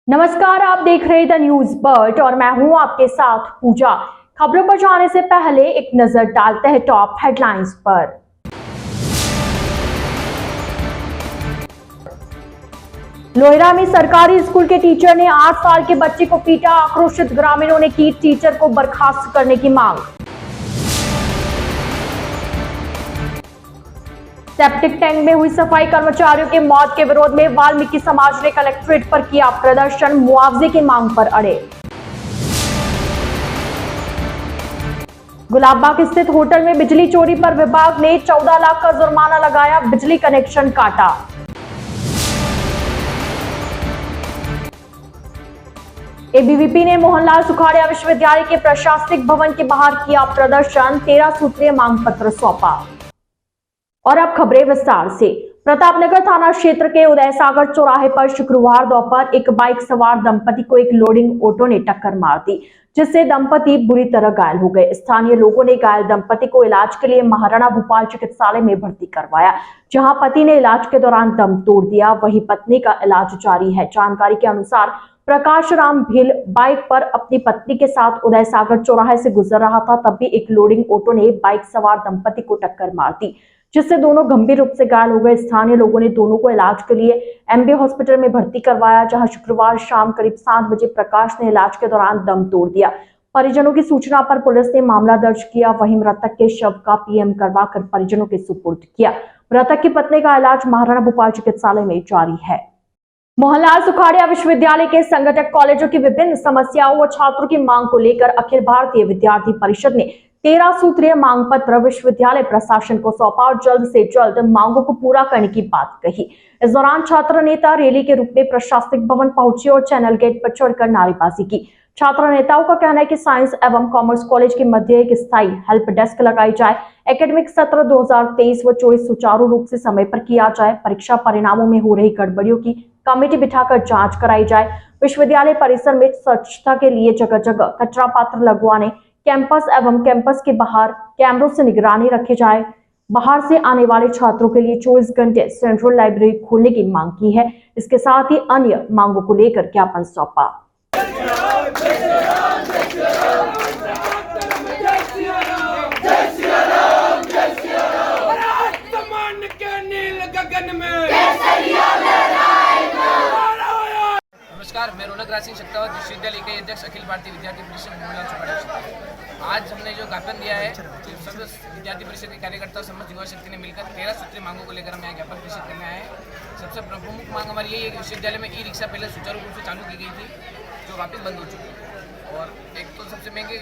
नमस्कार, आप देख रहे द न्यूज बर्ड और मैं हूं आपके साथ पूजा। खबरों पर जाने से पहले एक नजर डालते हैं टॉप हेडलाइंस पर। लोहरा में सरकारी स्कूल के टीचर ने 8 साल के बच्चे को पीटा। आक्रोशित ग्रामीणों ने की टीचर को बर्खास्त करने की मांग। सेप्टिक टैंक में हुई सफाई कर्मचारियों की मौत के विरोध में वाल्मीकि समाज ने कलेक्ट्रेट पर किया प्रदर्शन। मुआवजे की मांग पर अड़े। गुलाबबाग स्थित होटल में बिजली चोरी पर विभाग ने 14 लाख का जुर्माना लगाया। बिजली कनेक्शन काटा। एबीवीपी ने मोहनलाल सुखाड़िया विश्वविद्यालय के प्रशासनिक भवन के बाहर किया प्रदर्शन। 13 सूत्रीय मांग पत्र सौंपा। और अब खबरें विस्तार से। प्रतापनगर थाना क्षेत्र के उदय सागर चौराहे पर शुक्रवार दोपहर एक बाइक सवार दंपति को एक लोडिंग ऑटो ने टक्कर मार दी, जिससे दंपति बुरी तरह घायल हो गए। स्थानीय लोगों ने घायल दंपति को इलाज के लिए महाराणा भूपाल चिकित्सालय में भर्ती करवाया, जहां पति ने इलाज के दौरान दम तोड़ दिया। वहीं पत्नी का इलाज जारी है। जानकारी के अनुसार प्रकाश राम भील बाइक पर अपनी पत्नी के साथ उदय सागर चौराहे से गुजर रहा था, तभी एक लोडिंग ऑटो ने बाइक सवार दंपति को टक्कर मार दी, जिससे दोनों गंभीर रूप से घायल हो गए। स्थानीय लोगों ने दोनों को इलाज के लिए एमबी हॉस्पिटल में भर्ती करवाया, जहां शुक्रवार शाम करीब 7 बजे प्रकाश ने इलाज के दौरान दम तोड़ दिया। परिजनों की सूचना पर पुलिस ने मामला दर्ज किया। वहीं मृतक के शव का पीएम करवाकर परिजनों के सुपुर्द किया। मृतक की पत्नी का इलाज महाराणा भूपाल चिकित्सालय में जारी है। मोहनलाल सुखाड़िया विश्वविद्यालय के संगठक कॉलेजों की विभिन्न समस्याओं व छात्रों की मांग को लेकर अखिल भारतीय विद्यार्थी परिषद ने 13 सूत्रीय मांग पत्र विश्वविद्यालय प्रशासन को सौंपा और जल्द से जल्द मांगों को पूरा करने की बात कही। इस दौरान छात्र नेता रैली के रूप में प्रशासनिक भवन पहुंचे और चैनल गेट पर चढ़कर नारेबाजी की। छात्र नेताओं का कहना है कि साइंस एवं कॉमर्स कॉलेज के मध्य एक स्थायी हेल्प डेस्क लगाई जाए। एकेडमिक सत्र 2023 व 24 सुचारू रूप से समय पर किया जाए। परीक्षा परिणामों में हो रही गड़बड़ियों की कमेटी बिठाकर जांच कराई जाए। विश्वविद्यालय परिसर में स्वच्छता के लिए जगह जगह कचरा पात्र लगवाने, कैंपस एवं कैंपस के बाहर कैमरों से निगरानी रखी जाए। बाहर से आने वाले छात्रों के लिए 24 घंटे सेंट्रल लाइब्रेरी खोलने की मांग की है। इसके साथ ही अन्य मांगों को लेकर ज्ञापन सौंपा। नमस्कार, मैं रौनक राज सिंह शक्तावत विश्वविद्यालय के अध्यक्ष अखिल भारतीय विद्यार्थी परिषद मोहनलाल सुखाड़िया। आज हमने जो ज्ञापन दिया है, सब विद्यार्थी परिषद के कार्यकर्ता समस्त युवा शक्ति ने मिलकर 13 सूत्रीय मांगों को लेकर हम यहाँ ज्ञापन प्रेषित करने आए हैं। सबसे प्रमुख मांग हमारी यही है कि विश्वविद्यालय में ई रिक्शा पहले सुचारू रूप से चालू की गई थी, जो वापस बंद हो चुकी है। और एक तो सबसे महंगे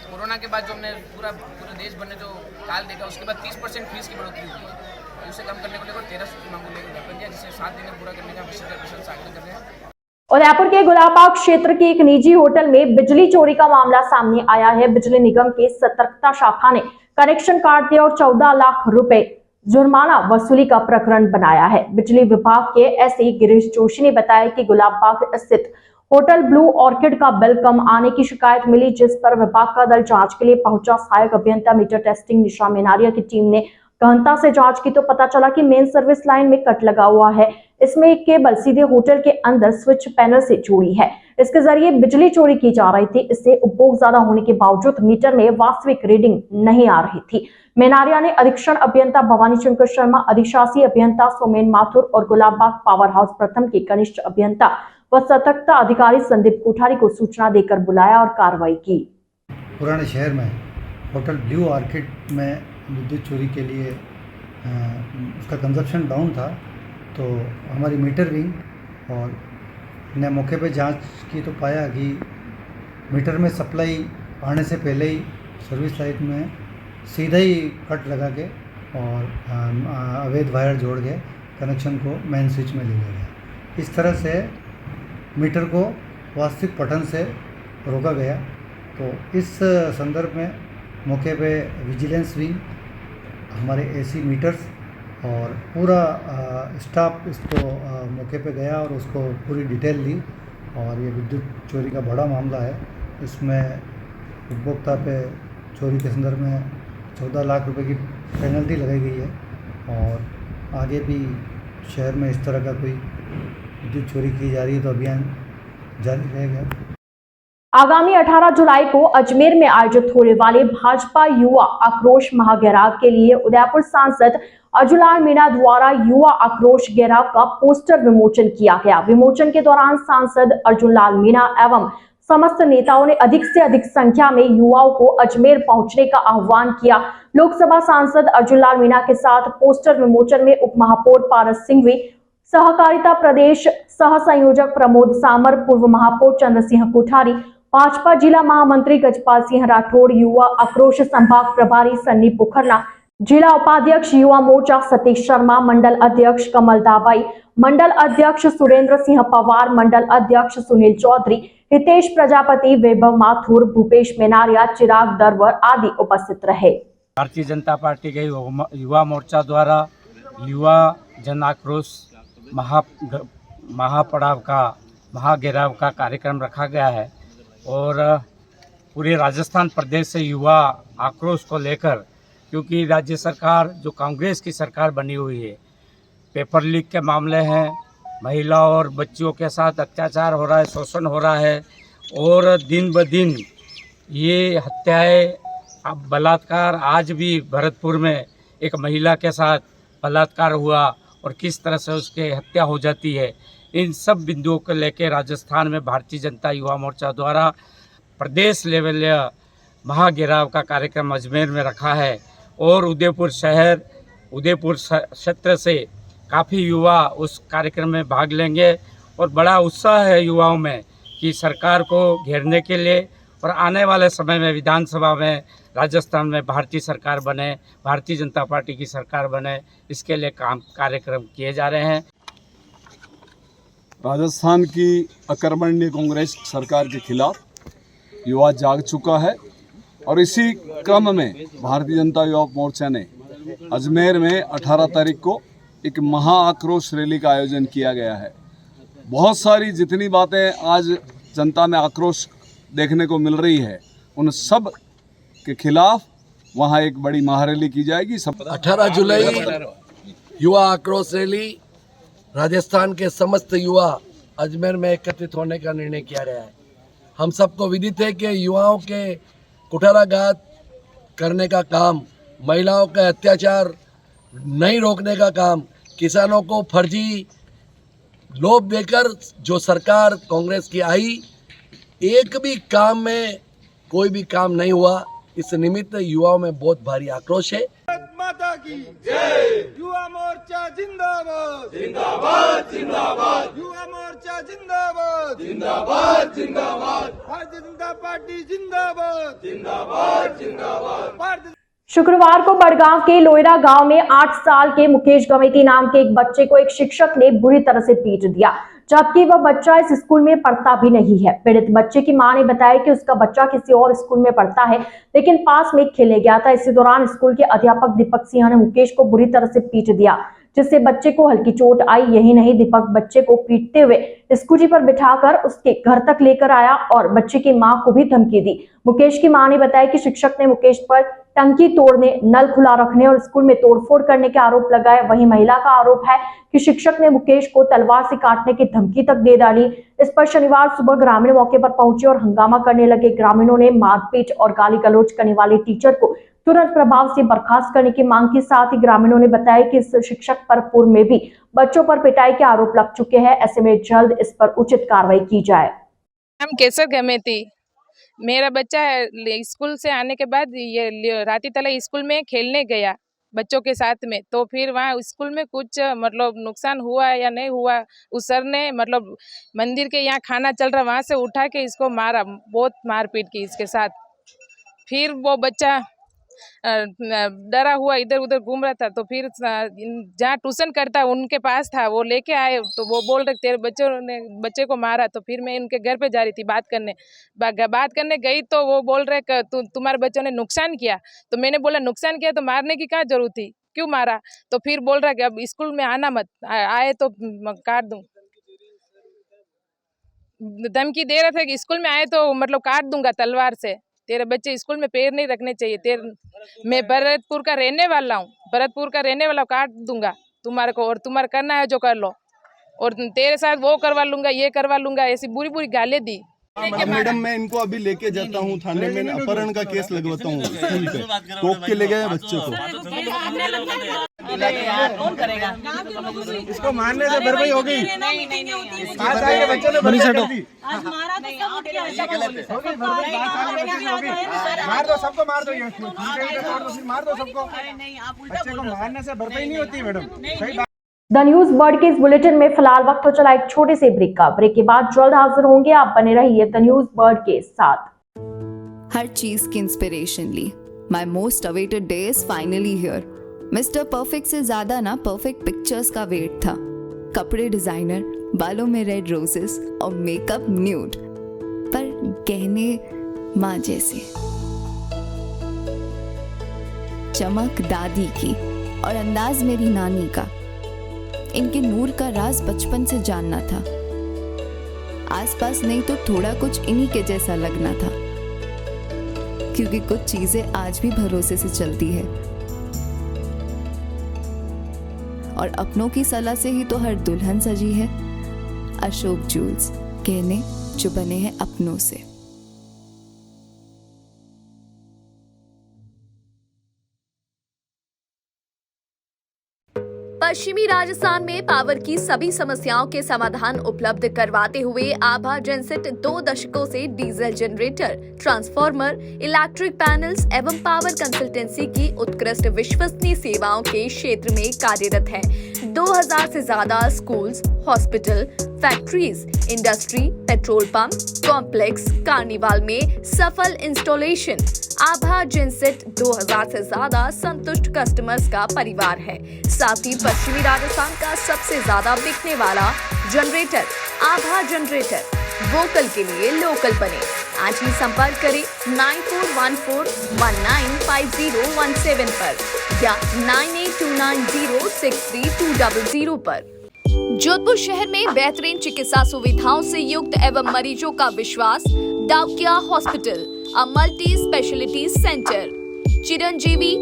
कोरोना के बाद जो हमने पूरे देश भर ने जो काल देखा, उसके बाद 30% फीस की बढ़ोतरी हुई है। उसे कम करने को लेकर 13 सूत्रीय मांगों को लेकर ज्ञापन दिया, जिसे 7 दिन में पूरा करने का विश्वविद्यालय परिषद से आग्रह कर रहे हैं। उदयपुर के गुलाबबाग क्षेत्र के एक निजी होटल में बिजली चोरी का मामला सामने आया है। बिजली निगम के सतर्कता शाखा ने कनेक्शन काट दिया और 14 लाख रुपए जुर्माना वसूली का प्रकरण बनाया है। बिजली विभाग के एसई गिरीश जोशी ने बताया कि गुलाबबाग स्थित होटल ब्लू ऑर्किड का बिल कम आने की शिकायत मिली, जिस पर विभाग का दल जांच के लिए पहुंचा। सहायक अभियंता मीटर टेस्टिंग निशा मेनारिया की टीम ने गहनता से जांच की तो पता चला कि मेन सर्विस लाइन में कट लगा हुआ है। इसमें एक केबल सीधे होटल के अंदर स्विच पैनल से जुड़ी है। इसके जरिए बिजली चोरी की जा रही थी। इससे उपभोग ज्यादा होने के बावजूद मीटर में वास्तविक रीडिंग नहीं आ रही थी। मेनारिया ने अधीक्षण अभियंता भवानी शंकर शर्मा, अधिशासी अभियंता सोमेन माथुर और गुलाबबाग पावर हाउस प्रथम के कनिष्ठ अभियंता व सतर्कता अधिकारी संदीप कोठारी को सूचना देकर बुलाया और कार्रवाई की। पुराने शहर में होटल ब्लू ऑर्किड में विद्युत चोरी के लिए उसका कंजप्शन डाउन था, तो हमारी मीटर विंग और ने मौके पे जांच की तो पाया कि मीटर में सप्लाई आने से पहले ही सर्विस लाइन में सीधा ही कट लगा के और अवैध वायर जोड़ के कनेक्शन को मेन स्विच में ले लिया गया। इस तरह से मीटर को वास्तविक पठन से रोका गया। तो इस संदर्भ में मौके पे विजिलेंस विंग, हमारे एसी मीटर्स और पूरा स्टाफ इसको मौके पे गया और उसको पूरी डिटेल ली। और ये विद्युत चोरी का बड़ा मामला है। इसमें उपभोक्ता पे चोरी के संदर्भ में 14 लाख रुपए की पेनल्टी लगाई गई है। और आगे भी शहर में इस तरह का कोई विद्युत चोरी की जा रही है तो अभियान जारी रहेगा। आगामी 18 जुलाई को अजमेर में आयोजित होने वाले भाजपा युवा आक्रोश महागैराव के लिए उदयपुर सांसद अर्जुनलाल मीणा द्वारा युवा आक्रोश गैराव का पोस्टर विमोचन किया गया। विमोचन के दौरान सांसद अर्जुनलाल मीणा एवं समस्त नेताओं ने अधिक से अधिक संख्या में युवाओं को अजमेर पहुंचने का आह्वान किया। लोकसभा सांसद अर्जुनलाल मीणा के साथ पोस्टर विमोचन में उप महापौर पारस सिंघवी, सहकारिता प्रदेश सह संयोजक प्रमोद सामर, पूर्व महापौर चंद्र सिंह कोठारी, भाजपा जिला महामंत्री गजपाल सिंह राठौड़, युवा आक्रोश संभाग प्रभारी सन्नी पोखरना, जिला उपाध्यक्ष युवा मोर्चा सतीश शर्मा, मंडल अध्यक्ष कमल दाबाई, मंडल अध्यक्ष सुरेंद्र सिंह पवार, मंडल अध्यक्ष सुनील चौधरी, हितेश प्रजापति, वैभव माथुर, भूपेश मेनारिया, चिराग दरवर आदि उपस्थित रहे। भारतीय जनता पार्टी के युवा मोर्चा द्वारा युवा जन आक्रोश महापड़ाव का महागेराव का कार्यक्रम रखा गया है और पूरे राजस्थान प्रदेश से युवा आक्रोश को लेकर, क्योंकि राज्य सरकार जो कांग्रेस की सरकार बनी हुई है, पेपर लीक के मामले हैं, महिला और बच्चियों के साथ अत्याचार हो रहा है, शोषण हो रहा है और दिन ब दिन ये हत्याएं, अब बलात्कार, आज भी भरतपुर में एक महिला के साथ बलात्कार हुआ और किस तरह से उसकी हत्या हो जाती है। इन सब बिंदुओं को लेकर राजस्थान में भारतीय जनता युवा मोर्चा द्वारा प्रदेश लेवल महागेराव का कार्यक्रम अजमेर में रखा है और उदयपुर शहर, उदयपुर क्षेत्र से काफ़ी युवा उस कार्यक्रम में भाग लेंगे और बड़ा उत्साह है युवाओं में कि सरकार को घेरने के लिए और आने वाले समय में विधानसभा में राजस्थान में भारतीय सरकार बने, भारतीय जनता पार्टी की सरकार बने, इसके लिए कार्यक्रम किए जा रहे हैं। राजस्थान की अकर्मण्य कांग्रेस सरकार के खिलाफ युवा जाग चुका है और इसी क्रम में भारतीय जनता युवा मोर्चा ने अजमेर में 18 तारीख को एक महा आक्रोश रैली का आयोजन किया गया है। बहुत सारी जितनी बातें आज जनता में आक्रोश देखने को मिल रही है, उन सब के खिलाफ वहाँ एक बड़ी महारैली की जाएगी। 18 जुलाई युवा आक्रोश रैली राजस्थान के समस्त युवा अजमेर में एकत्रित होने का निर्णय किया गया है। हम सबको विदित है कि युवाओं के कुठाराघात करने का काम, महिलाओं का अत्याचार नहीं रोकने का काम, किसानों को फर्जी लोभ देकर जो सरकार कांग्रेस की आई, एक भी काम में कोई भी काम नहीं हुआ। इस निमित्त युवाओं में बहुत भारी आक्रोश है। माता की जय। युवा मोर्चा जिंदाबाद जिंदाबाद जिंदाबाद। युवा मोर्चा जिंदाबाद जिंदाबाद जिंदाबाद। भारतीय जनता पार्टी जिंदाबाद जिंदाबाद जिंदाबाद। शुक्रवार को बड़गांव के लोयरा गांव में 8 साल के मुकेश गवेती नाम के एक बच्चे को एक शिक्षक ने बुरी तरह से पीट दिया, जबकि वह बच्चा इस स्कूल में पढ़ता भी नहीं है। पीड़ित बच्चे की मां ने बताया कि उसका बच्चा किसी और स्कूल में पढ़ता है, लेकिन पास में खेलने गया था। इसी दौरान स्कूल के अध्यापक दीपक सिंह ने मुकेश को बुरी तरह से पीट दिया, जिससे बच्चे को हल्की चोट आई। यही नहीं, दीपक बच्चे को पीटते हुए स्कूटी पर बिठाकर उसके घर तक लेकर आया और बच्चे की मां को भी धमकी दी। मुकेश की मां ने बताया कि शिक्षक ने मुकेश पर टंकी तोड़ने, नल खुला रखने और स्कूल में तोड़फोड़ करने के आरोप लगाए। वहीं महिला का आरोप है कि शिक्षक ने मुकेश को तलवार से काटने की धमकी तक दे डाली। इस पर शनिवार सुबह ग्रामीण मौके पर पहुंचे और हंगामा करने लगे। ग्रामीणों ने मारपीट और गाली गलौज करने वाले टीचर को तुरंत प्रभाव से बर्खास्त करने की मांग के साथ ही ग्रामीणों ने बताया कि इस शिक्षक पर पूर्व में भी बच्चों पर पिटाई के आरोप लग चुके हैं। ऐसे में जल्द इस पर उचित कार्रवाई की जाए। हम केसर गमेती, मेरा बच्चा स्कूल से आने के बाद ये राती तला स्कूल में खेलने गया बच्चों के साथ में, तो फिर वहाँ स्कूल में कुछ मतलब नुकसान हुआ या नहीं हुआ, उस सर ने मतलब मंदिर के यहाँ खाना चल रहा वहाँ से उठा के इसको मारा, बहुत मारपीट की इसके साथ। फिर वो बच्चा डरा हुआ इधर उधर घूम रहा था, तो फिर जहाँ ट्यूशन करता उनके पास था, वो लेके आए तो वो बोल रहे तेरे बच्चे को मारा। तो फिर मैं उनके घर पे जा रही थी बात करने गई, तो वो बोल रहे तुम्हारे बच्चों ने नुकसान किया। तो मैंने बोला नुकसान किया तो मारने की क्या जरूरत थी, क्यों मारा? तो फिर बोल रहा कि अब स्कूल में आना मत, आए तो काट दूं, धमकी दे रहा था कि स्कूल में आए तो मतलब काट दूंगा तलवार से, तेरे बच्चे स्कूल में पैर नहीं रखने चाहिए, मैं भरतपुर का रहने वाला हूँ, काट दूंगा तुम्हारे को, और तुम्हारा करना है जो कर लो। और तेरे साथ वो करवा लूंगा, ये करवा लूंगा, ऐसी बुरी बुरी गालें दी। मैडम मैं इनको अभी लेके जाता हूँ थाने में, अपहरण का केस लगवाता हूँ स्कूल पे, टोक के ले गए बच्चे को। कौन करेगा? इसको मारने से भरपाई हो गई। बच्चों ने मार दो सबको, मार दो, मार दो सबको। बच्चे को मारने से भरपाई नहीं होती मैडम। द न्यूज वर्ड के इस बुलेटिन में फिलहाल वक्त हो चला एक छोटे से ब्रेक का। ब्रेक के बाद जल्द हाजिर होंगे, आप बने रहिए द न्यूज वर्ड के साथ। हर चीज की इंस्पिरेशन ली। My most awaited day is finally here. Mister Perfect से ज्यादा ना परफेक्ट पिक्चर्स का वेट था। कपड़े डिजाइनर, बालों में रेड रोजेस और मेकअप न्यूड, पर गहने माँ जैसे। चमक दादी की और अंदाज मेरी नानी का। इनके नूर का राज बचपन से जानना था। आसपास नहीं तो थोड़ा कुछ इन्हीं के जैसा लगना था, क्योंकि कुछ चीजें आज भी भरोसे से चलती है और अपनों की सलाह से ही तो हर दुल्हन सजी है। अशोक जूल्स, गहने जो बने हैं अपनों से। पश्चिमी राजस्थान में पावर की सभी समस्याओं के समाधान उपलब्ध करवाते हुए आभा जेनसेट 2 दशकों से diesel generator, transformer, electric panels एवं पावर कंसल्टेंसी की उत्कृष्ट विश्वसनीय सेवाओं के क्षेत्र में कार्यरत है। 2000 से ज्यादा schools, hospital, factories, industry, petrol pump, complex, carnival में सफल इंस्टॉलेशन। आभा जेनसेट 2000 से ज्यादा संतुष्ट कस्टमर्स का परिवार है। साथ ही पश्चिमी राजस्थान का सबसे ज्यादा बिकने वाला जनरेटर आभा जनरेटर। वोकल के लिए लोकल बने। आज ही संपर्क करें 9414195017 पर या 9829063200 पर। जोधपुर शहर में बेहतरीन चिकित्सा सुविधाओं से युक्त एवं मरीजों का विश्वास Daukiya hospital, a multi speciality centre. Chiranjeevi,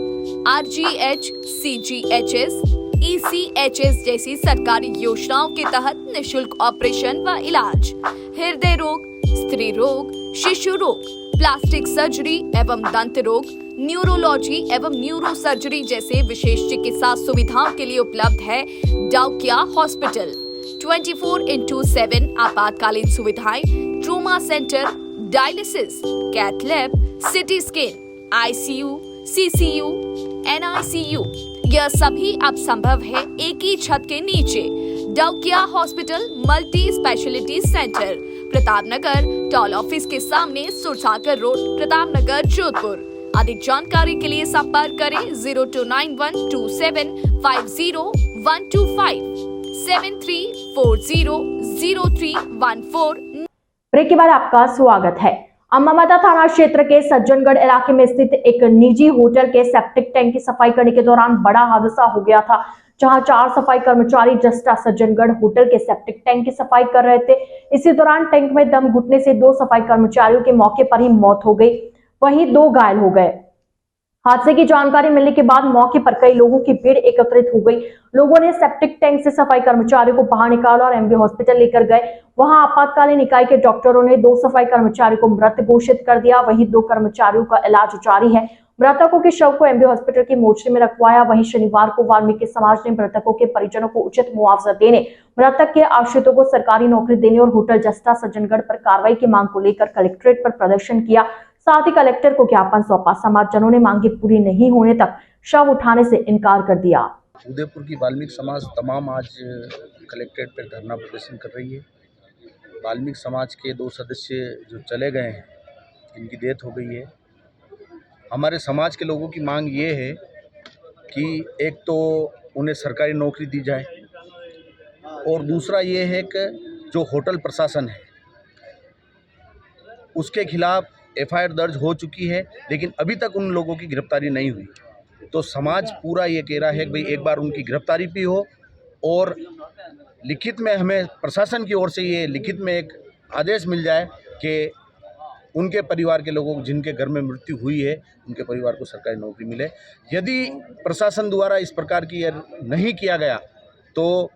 RGH, CGHS, ECHS जैसी सरकारी योजनाओं के तहत निशुल्क ऑपरेशन व इलाज, हृदय रोग, स्त्री रोग, शिशु रोग, प्लास्टिक सर्जरी एवं दंत रोग, न्यूरोलॉजी एवं न्यूरो सर्जरी जैसे विशेष चिकित्सा सुविधाओं के लिए उपलब्ध है डाउकिया हॉस्पिटल। 24/7 आपातकालीन सुविधाएं, trauma centre, dialysis, cath lab, CT scan, ICU, CCU, NICU, यह सभी अब संभव है एक ही छत के नीचे। Daukiya hospital multi speciality centre, Pratapnagar toll office के सामने, सुरसागर रोड, प्रतापनगर, जोधपुर। अधिक जानकारी के लिए संपर्क करें 02912750 73400314। ब्रेक के बाद आपका स्वागत है। अम्बामाता थाना क्षेत्र के सज्जनगढ़ इलाके में स्थित एक निजी होटल के सेप्टिक टैंक की सफाई करने के दौरान बड़ा हादसा हो गया था, जहां 4 सफाई कर्मचारी जस्टा सज्जनगढ़ होटल के सेप्टिक टैंक की सफाई कर रहे थे। इसी दौरान टैंक में दम घुटने से 2 सफाई कर्मचारियों के मौके पर ही मौत हो गई, वहीं 2 घायल हो गए। हादसे की जानकारी मिलने के बाद मौके पर कई लोगों की भीड़ एकत्रित हो गई। लोगों ने सेप्टिक टैंक से सफाई कर्मचारियों को बाहर निकाला और MB हॉस्पिटल लेकर गए। वहां आपातकालीन इकाई के डॉक्टरों ने 2 सफाई कर्मचारियों को मृत घोषित कर दिया, वहीं 2 कर्मचारियों का इलाज जारी है। मृतकों के शव को MB हॉस्पिटल की मोर्चरी में रखवाया। वहीं शनिवार को वाल्मीकि समाज ने मृतकों के परिजनों को उचित मुआवजा देने, मृतक के आश्रितों को सरकारी नौकरी देने और होटल जस्टा सज्जनगढ़ पर कार्रवाई की मांग को लेकर कलेक्ट्रेट पर प्रदर्शन किया। साथ ही कलेक्टर को ज्ञापन सौंपा। समाजजनों ने मांगे पूरी नहीं होने तक शव उठाने से इनकार कर दिया। उदयपुर की वाल्मीकि समाज तमाम आज कलेक्ट्रेट पर धरना प्रदर्शन कर रही है। वाल्मीकि समाज के 2 सदस्य जो चले गए हैं, इनकी डेथ हो गई है। हमारे समाज के लोगों की मांग ये है कि एक तो उन्हें सरकारी नौकरी दी जाए और दूसरा ये है कि जो होटल प्रशासन है उसके खिलाफ FIR दर्ज हो चुकी है, लेकिन अभी तक उन लोगों की गिरफ्तारी नहीं हुई। तो समाज पूरा ये कह रहा है कि भाई एक बार उनकी गिरफ्तारी भी हो और लिखित में हमें प्रशासन की ओर से ये लिखित में एक आदेश मिल जाए कि उनके परिवार के लोगों को जिनके घर में मृत्यु हुई है उनके परिवार को सरकारी नौकरी मिले। यदि प्रशासन द्वारा इस प्रकार की नहीं किया गया तो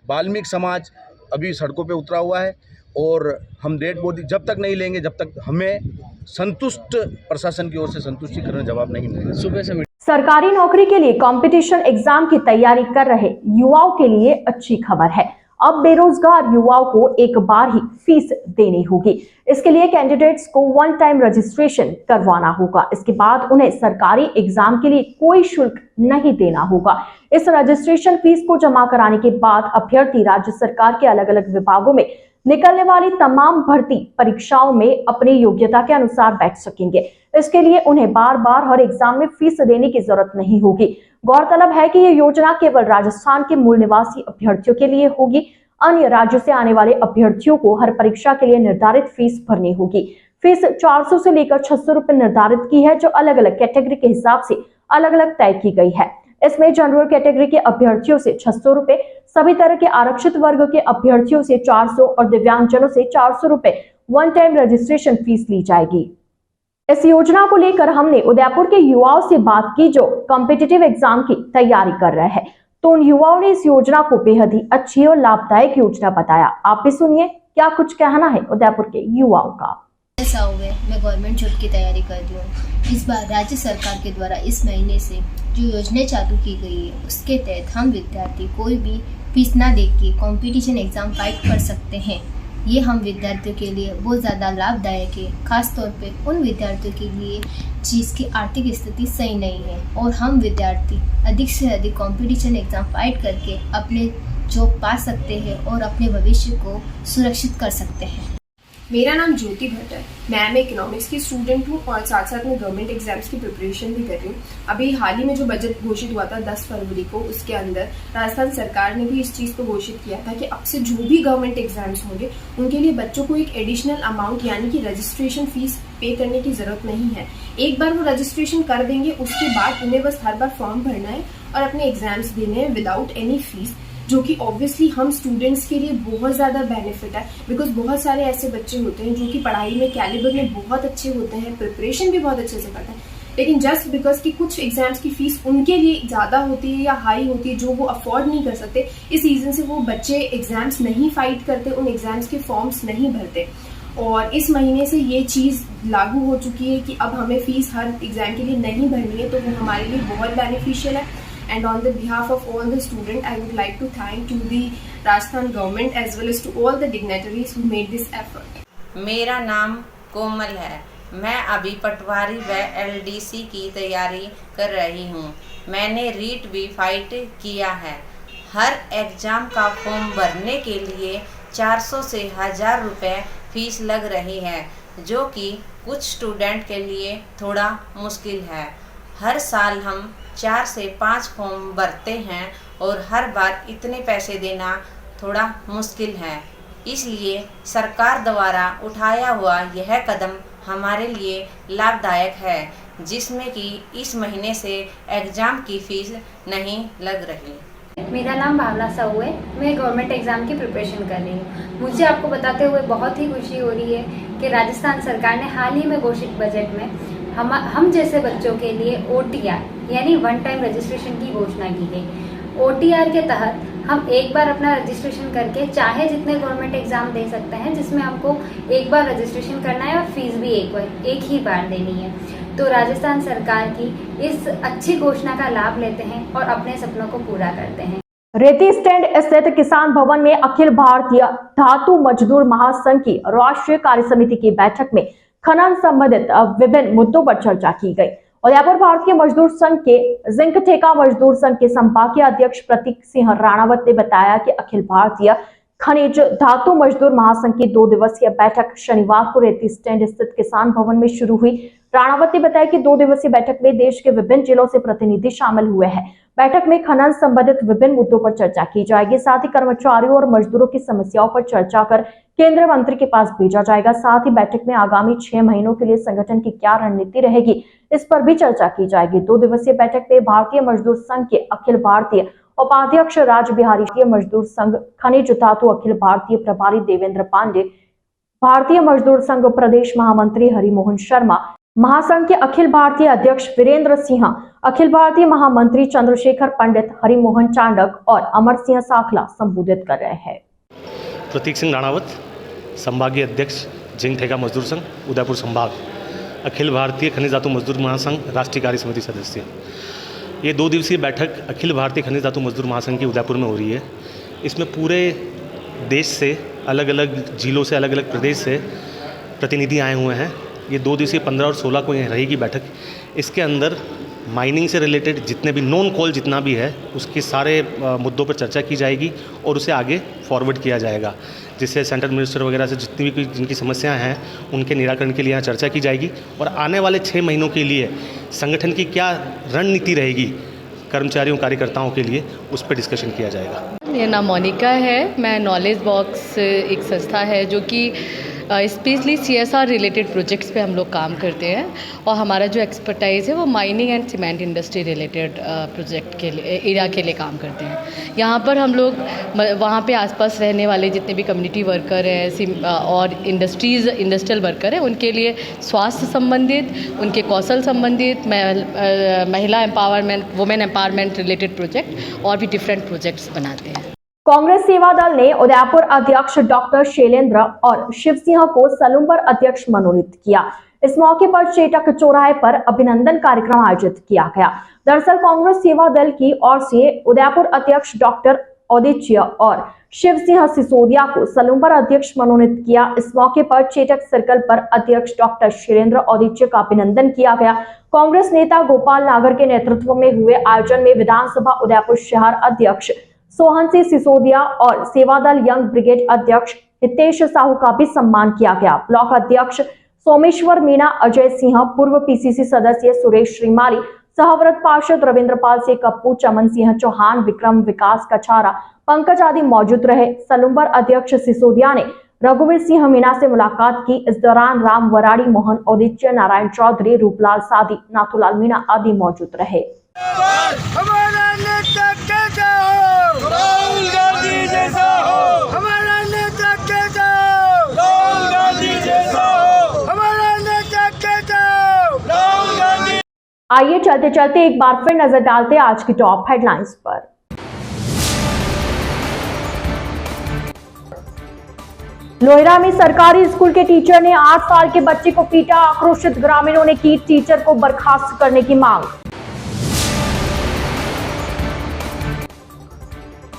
वाल्मीकि समाज अभी सड़कों पे उतरा हुआ है और हम डेड बॉडी जब तक नहीं लेंगे, जब तक हमें संतुष्ट प्रशासन की ओर से संतुष्टिकरण जवाब नहीं मिलेगा। सुबह से सरकारी नौकरी के लिए कंपटीशन एग्जाम की तैयारी कर रहे युवाओं के लिए अच्छी खबर है। अब बेरोजगार युवाओं को एक बार ही फीस देनी होगी। इसके लिए कैंडिडेट्स को वन टाइम रजिस्ट्रेशन करवाना होगा। इसके बाद उन्हें सरकारी एग्जाम के लिए कोई शुल्क नहीं देना होगा। इस रजिस्ट्रेशन फीस को जमा कराने के बाद अभ्यर्थी राज्य सरकार के अलग अलग विभागों में निकलने वाली तमाम भर्ती परीक्षाओं में अपनी योग्यता के अनुसार बैठ सकेंगे। इसके लिए उन्हें बार बार हर एग्जाम में फीस देने की जरूरत नहीं होगी। गौरतलब है कि यह योजना केवल राजस्थान के मूल निवासी अभ्यर्थियों के लिए होगी। अन्य राज्यों से आने वाले अभ्यर्थियों को हर परीक्षा के लिए निर्धारित फीस भरनी होगी। फीस 400 से लेकर 600 रुपए निर्धारित की है, जो अलग अलग कैटेगरी के हिसाब से अलग अलग तय की गई है। इसमें जनरल कैटेगरी के अभ्यर्थियों से 600 रुपए, सभी तरह के आरक्षित वर्ग के अभ्यर्थियों से 400 और दिव्यांगजनों से 400 रुपए वन टाइम रजिस्ट्रेशन फीस ली जाएगी। इस योजना को लेकर हमने उदयपुर के युवाओं से बात की जो कॉम्पिटिटिव एग्जाम की तैयारी कर रहे हैं, तो उन युवाओं ने इस योजना को बेहद ही अच्छी और लाभदायक योजना बताया। आप भी सुनिए क्या कुछ कहना है उदयपुर के युवाओं का। ऐसा हुआ मैं गवर्नमेंट जॉब की तैयारी कर रही हूँ। इस बार राज्य सरकार के द्वारा इस महीने से जो योजना चालू की गई है उसके तहत हम विद्यार्थी कोई भी फीस ना दे के कॉम्पिटिशन एग्जाम फाइट कर सकते हैं। ये हम विद्यार्थियों के लिए बहुत ज़्यादा लाभदायक है, खास तौर पे उन विद्यार्थियों के लिए जिसकी आर्थिक स्थिति सही नहीं है और हम विद्यार्थी अधिक से अधिक कंपटीशन एग्ज़ाम फाइट करके अपने जॉब पा सकते हैं और अपने भविष्य को सुरक्षित कर सकते हैं। मेरा नाम ज्योति भट्ट है। मैं इकोनॉमिक्स की स्टूडेंट हूँ और साथ साथ मैं गवर्नमेंट एग्जाम्स की प्रिपरेशन भी कर रही हूँ। अभी हाल ही में जो बजट घोषित हुआ था 10 फरवरी को, उसके अंदर राजस्थान सरकार ने भी इस चीज़ को घोषित किया था कि अब से जो भी गवर्नमेंट एग्जाम्स होंगे उनके लिए बच्चों को एक एडिशनल अमाउंट यानी कि रजिस्ट्रेशन फीस पे करने की ज़रूरत नहीं है। एक बार वो रजिस्ट्रेशन कर देंगे, उसके बाद उन्हें बस हर बार फॉर्म भरना है और अपने एग्जाम्स देने हैं विदाउट एनी फीस, जो कि ऑब्वियसली हम स्टूडेंट्स के लिए बहुत ज़्यादा बेनिफिट है। बिकॉज बहुत सारे ऐसे बच्चे होते हैं जो कि पढ़ाई में कैलिबर में बहुत अच्छे होते हैं, प्रिपरेशन भी बहुत अच्छे से करते हैं, लेकिन जस्ट बिकॉज कि कुछ एग्जाम्स की फीस उनके लिए ज़्यादा होती है या हाई होती है जो वो अफोर्ड नहीं कर सकते, इस रीज़न से वो बच्चे एग्जाम्स नहीं फाइट करते, उन एग्जाम्स के फॉर्म्स नहीं भरते। और इस महीने से ये चीज़ लागू हो चुकी है कि अब हमें फीस हर एग्जाम के लिए नहीं भरनी है, तो वो हमारे लिए बहुत बेनिफिशियल है। And on the behalf of all the students, I would like to thank to the Rajasthan government as well as to all the dignitaries who made this effort. मेरा नाम कोमल है। मैं अभी पटवारी व LDC की तैयारी कर रही हूँ। मैंने रीट भी फाइट किया है। हर एग्ज़ाम का फॉर्म भरने के लिए 400 से 1000 रुपये फीस लग रही है, जो कि कुछ स्टूडेंट के लिए थोड़ा मुश्किल है। हर साल हम 4 से 5 फॉर्म भरते हैं और हर बार इतने पैसे देना थोड़ा मुश्किल है। इसलिए सरकार द्वारा उठाया हुआ यह कदम हमारे लिए लाभदायक है, जिसमें कि इस महीने से एग्ज़ाम की फ़ीस नहीं लग रही। मेरा नाम भावना साहू है। मैं गवर्नमेंट एग्ज़ाम की प्रिपरेशन कर रही हूँ। मुझे आपको बताते हुए बहुत ही खुशी हो रही है कि राजस्थान सरकार ने हाल ही में घोषित बजट में हम जैसे बच्चों के लिए OTR यानी वन टाइम रजिस्ट्रेशन की घोषणा की गई। OTR के तहत हम एक बार अपना रजिस्ट्रेशन करके चाहे जितने गवर्नमेंट एग्जाम दे सकते हैं, जिसमें हमको एक बार रजिस्ट्रेशन करना है और फीस भी एक ही बार देनी है। तो राजस्थान सरकार की इस अच्छी घोषणा का लाभ लेते हैं और अपने सपनों को पूरा करते हैं। रेती स्टैंड स्थित किसान भवन में अखिल भारतीय धातु मजदूर महासंघ की राष्ट्रीय कार्य समिति की बैठक में खनन संबंधित विभिन्न मुद्दों पर चर्चा की गई। उदयपुर भारतीय मजदूर संघ के जिंक ठेका मजदूर संघ के संपादकीय अध्यक्ष प्रतीक सिंह राणावत ने बताया कि अखिल भारतीय खनिज धातु मजदूर महासंघ की 2 दिवसीय बैठक शनिवार को रेती स्टैंड स्थित किसान भवन में शुरू हुई। राणावत ने बताया कि 2 दिवसीय बैठक में देश के विभिन्न जिलों से प्रतिनिधि शामिल हुए हैं। बैठक में खनन संबंधित विभिन्न मुद्दों पर चर्चा की जाएगी। साथ ही कर्मचारियों और मजदूरों की समस्याओं पर चर्चा कर केंद्रीय मंत्री के पास भेजा जाएगा। साथ ही बैठक में आगामी 6 महीनों के लिए संगठन की क्या रणनीति रहेगी, इस पर भी चर्चा की जाएगी। 2 दिवसीय बैठक में भारतीय मजदूर संघ के अखिल भारतीय उपाध्यक्ष राज बिहारी, मजदूर संघ खनिज धातु अखिल भारतीय प्रभारी देवेंद्र पांडे, भारतीय मजदूर संघ प्रदेश महामंत्री हरिमोहन शर्मा, महासंघ के अखिल भारतीय अध्यक्ष वीरेंद्र सिंह, अखिल भारतीय महामंत्री चंद्रशेखर पंडित, हरिमोहन चांडक और अमर सिंह साखला संबोधित कर रहे हैं। प्रतीक सिंह राणावत, संभागीय अध्यक्ष जिंक ठेका मजदूर संघ उदयपुर संभाग, अखिल भारतीय खनिज धातु मजदूर महासंघ राष्ट्रीय कार्य समिति सदस्य। ये 2 दिवसीय बैठक अखिल भारतीय खनिज धातु मजदूर महासंघ की उदयपुर में हो रही है। इसमें पूरे देश से, अलग अलग जिलों से, अलग अलग प्रदेश से प्रतिनिधि आए हुए हैं। ये 2 दिवसीय 15 और 16 को यहाँ रहेगी बैठक। इसके अंदर माइनिंग से रिलेटेड जितने भी नॉन कोल जितना भी है उसके सारे मुद्दों पर चर्चा की जाएगी और उसे आगे फॉरवर्ड किया जाएगा, जिससे सेंट्रल मिनिस्टर वगैरह से जितनी भी जिनकी समस्याएं हैं उनके निराकरण के लिए यहाँ चर्चा की जाएगी और आने वाले 6 महीनों के लिए संगठन की क्या रणनीति रहेगी कर्मचारियों कार्यकर्ताओं के लिए, उस पर डिस्कशन किया जाएगा। मेरा नाम मोनिका है। मैं नॉलेज बॉक्स एक संस्था है जो कि स्पेशली CSR रिलेटेड प्रोजेक्ट्स पे हम लोग काम करते हैं और हमारा जो एक्सपर्टाइज़ है वो mining and cement industry related project के लिए, एरिया के लिए काम करते हैं। यहाँ पर हम लोग वहाँ पे आसपास रहने वाले जितने भी कम्युनिटी वर्कर हैं और इंडस्ट्रियल वर्कर हैं उनके लिए स्वास्थ्य संबंधित, उनके कौशल संबंधित, महिला empowerment, women empowerment related project और भी डिफरेंट प्रोजेक्ट्स बनाते हैं। कांग्रेस सेवा दल ने उदयपुर अध्यक्ष डॉक्टर शैलेंद्र और शिव सिंह को सलूम्बर अध्यक्ष मनोनीत किया। इस मौके पर चेटक चौराहे पर अभिनंदन कार्यक्रम आयोजित किया गया। दरअसल कांग्रेस सेवा दल की ओर से उदयपुर अध्यक्ष डॉक्टर औदिच्य और शिव सिंह सिसोदिया को सलूम्बर अध्यक्ष मनोनीत किया। इस मौके पर चेटक सर्कल पर अध्यक्ष डॉक्टर शैलेंद्र औदिच्य का अभिनंदन किया गया। कांग्रेस नेता गोपाल नागर के नेतृत्व में हुए आयोजन में विधानसभा उदयपुर शहर अध्यक्ष सोहन सिंह सिसोदिया और सेवादल यंग ब्रिगेड अध्यक्ष हितेश साहू का भी सम्मान किया गया। ब्लॉक अध्यक्ष सोमेश्वर मीणा, अजय सिंह, पूर्व PCC सदस्य सुरेश श्रीमाली, सहव्रत पार्षद रविंद्रपाल से कप्पू, चमन सिंह चौहान, विक्रम विकास कछारा, पंकज आदि मौजूद रहे। सलूम्बर अध्यक्ष सिसोदिया ने रघुवीर सिंह मीणा से मुलाकात की। इस दौरान राम वराड़ी, मोहन औदिच्य, नारायण चौधरी, रूपलाल सादी, नाथूलाल मीणा आदि मौजूद रहे। हमारा नेता कैसा हो, राहुल गांधी जैसा हो। हमारा नेता कैसा हो, राहुल गांधी जैसा हो। हमारा नेता कैसा हो, राहुल गांधी। आइए चलते चलते एक बार फिर नजर डालते आज की टॉप हेडलाइंस पर। लोहिरा में सरकारी स्कूल के टीचर ने 8 साल के बच्चे को पीटा। आक्रोशित ग्रामीणों ने की टीचर को बर्खास्त करने की मांग।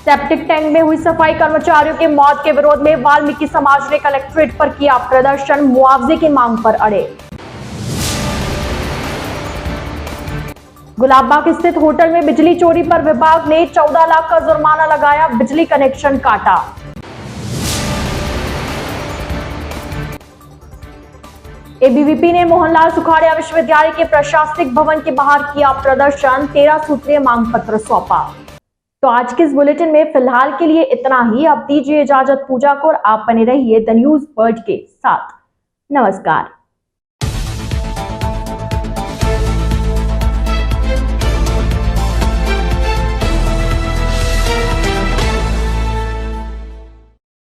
सेप्टिक टैंक में हुई सफाई कर्मचारियों के मौत के विरोध में वाल्मीकि समाज ने कलेक्ट्रेट पर किया प्रदर्शन। मुआवजे की मांग पर अड़े। गुलाबबाग स्थित होटल में बिजली चोरी पर विभाग ने 14 लाख का जुर्माना लगाया, बिजली कनेक्शन काटा। ABVP ने मोहनलाल सुखाड़िया विश्वविद्यालय के प्रशासनिक भवन के बाहर किया प्रदर्शन। 13 सूत्रीय मांग पत्र सौंपा। तो आज के इस बुलेटिन में फिलहाल के लिए इतना ही। अब दीजिए इजाजत पूजा को और आप बने रहिए द न्यूज वर्ल्ड के साथ। नमस्कार।